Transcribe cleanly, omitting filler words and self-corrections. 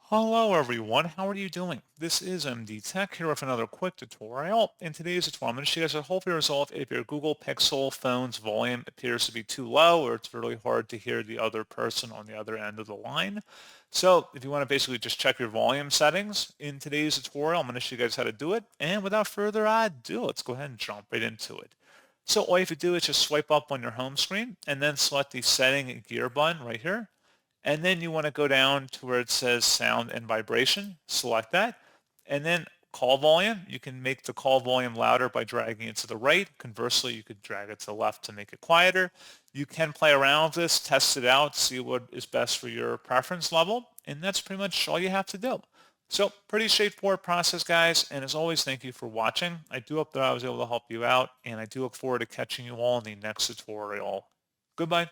Hello everyone, how are you doing? This is MD Tech here with another quick tutorial. In today's tutorial, I'm going to show you guys how to hopefully resolve if your Google Pixel phone's volume appears to be too low or it's really hard to hear the other person on the other end of the line. So if you want to basically just check your volume settings in today's tutorial, I'm going to show you guys how to do it. And without further ado, let's go ahead and jump right into it. So all you have to do is just swipe up on your home screen and then select the setting gear button right here. And then you want to go down to where it says sound and vibration, select that, and then call volume. You can make the call volume louder by dragging it to the right. Conversely, you could drag it to the left to make it quieter. You can play around with this, test it out, see what is best for your preference level, and that's pretty much all you have to do. So pretty straightforward process, guys, and as always, thank you for watching. I do hope that I was able to help you out, and I do look forward to catching you all in the next tutorial. Goodbye.